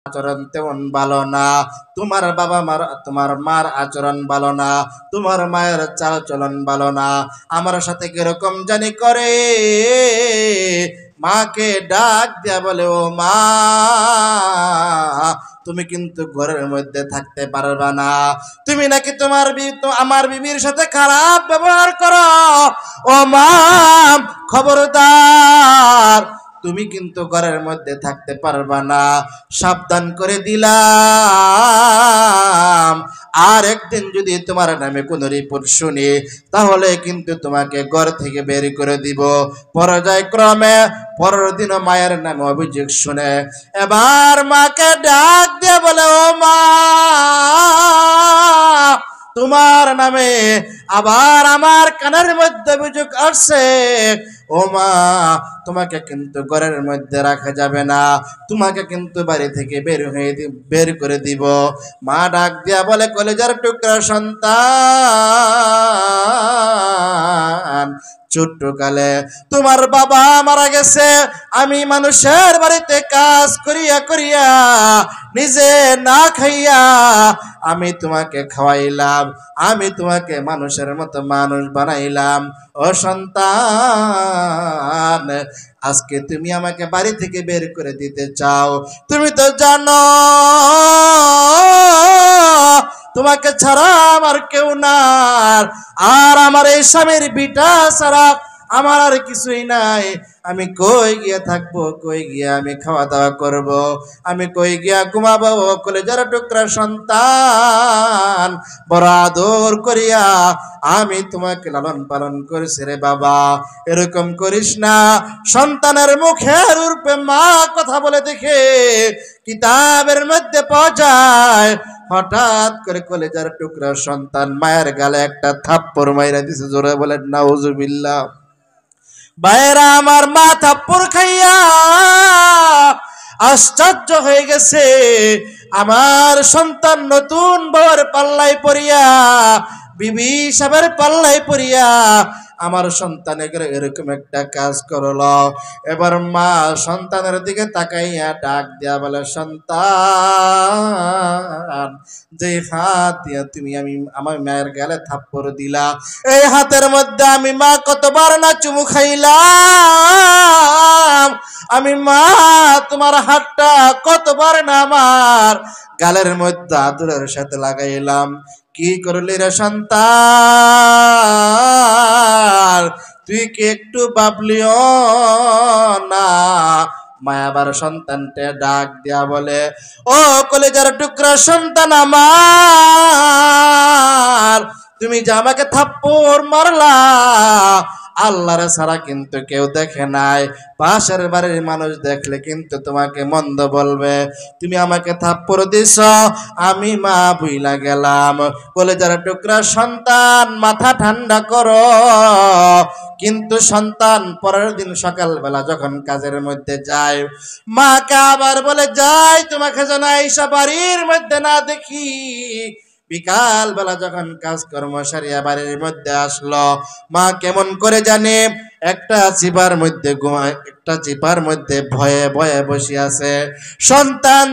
আচরণ তেমন ভালো না, তোমার মার আচরণ ভালো না, তোমার মায়ের চাল চলন ভালো না, আমার সাথে কিরকম জানি করে। মাকে ডাক দিয়া বলে, ও মা, তুমি কিন্তু ঘরের মধ্যে থাকতে পারবা না, তুমি নাকি আমার বিবির সাথে খারাপ ব্যবহার করো। ও মা, খবরদার, তুমি কিন্তু ঘরের মধ্যে থাকতে পারবা না, সাবধান করে দিলাম। আর একদিন যদি তোমার নামে কোনো রিপোর্ট শুনি, তাহলে কিন্তু তোমাকে ঘর থেকে বের করে দিব। পর্যায়ক্রমে পরের দিনও মায়ের নামে অভিযোগ শুনে এবার মাকে ডাক দিয়ে বলে, ও মা, তোমার নামে আবার আমার কানের মধ্যে অভিযোগ আসছে। ও মা, তোমাকে কিন্তু ঘরের মধ্যে রাখা যাবে না, তোমাকে কিন্তু বাড়ি থেকে বের করে দিব। মা ডাক দিয়া বলে, কলেজার টুকরা সন্তান, ছোট্ট কালে তোমার বাবা মারা গেছে, আমি মানুষের বাড়িতে কাজ করিয়া করিয়া নিজে না খাইয়া আমি তোমাকে খাওয়াইলাম, আমি তোমাকে মানুষের মতো মানুষ বানাইলাম। ও সন্তান, আজকে তুমি আমাকে বাড়ি থেকে বের করে দিতে চাও? তুমি তো জানো তোমাকে ছাড়া আমার কেউ না, আর আমার এই স্বামীর বিটা ছাড়া আমার আর কিছুই নাই। আমি কই গিয়া থাকবো, কই গিয়া আমি খাওয়া দাওয়া করব, আমি কই গিয়া ঘুমাবো? কলেজার টুকরা সন্তান, বড় আদর করিয়া আমি তোমাকে লালন পালন করেছি রে বাবা, এরকম করিস না। সন্তানের মুখের রূপে মা কথা বলে দেখে কিতাবের মধ্যে পাওয়া যায়, হঠাৎ করে কলেজার টুকরা সন্তান মায়ের গালে একটা থাপ্পড় মাইরা দিছে। জোরে বলেন নাউজুবিল্লাহ। ভাইরা আমার, মা থাপ্পড় খাইয়া আশ্চর্য হয়ে গেছে। আমার সন্তান নতুন বউয়ের পাল্লায় পড়িয়া, বিবি সাহেবের পাল্লায় পড়িয়া আমার সন্তানের এরকম একটা কাজ করলো। এবার মা সন্তানের দিকে তাকাইয়া ডাক দিয়া বলে, সন্তান, যে হাত দিয়া তুমি আমার মায়ের গালে থাপ্পড় দিলা, এই হাতের মধ্যে আমি মা কতবার না চুমু খাইলাম, আমি মা তোমার হাতটা কতবার না আমার গালের মধ্যে আদরের সাথে লাগাইলাম। কি করলি রে সন্তান, তুই কি একটু ভাবলিও না? মায়াবার সন্তানকে ডাক দিয়া বলে, ও কলেজার টুকরা সন্তান আমার, তুমি যে আমাকে থাপ্পড় মারলা, আল্লাহর ছাড়া কিন্তু কেউ দেখে নাই, পাশের বাড়ির মানুষ দেখলে কিন্তু তোমাকে মন্দ বলবে। তুমি আমাকে থাপ্পড় দিছ, আমি মা ভুইলা গেলাম। কলেজার টুকরা সন্তান, মাথা ঠান্ডা করো। কিন্তু সন্তান পরের দিন সকালবেলা যখন কাজের মধ্যে যায়, মাকে আবার বলে, যাই তোমাকে যেন আইসা বাড়ির মধ্যে না দেখি। বিকাল বেলা যখন কাজকর্ম সারিয়া বাড়ির মধ্যে আসলো, মা কেমন করে জানে একটা চিপার মধ্যে ঘুমায়, একটা চিপার মধ্যে ভয়ে ভয়ে বসে আছে। সন্তান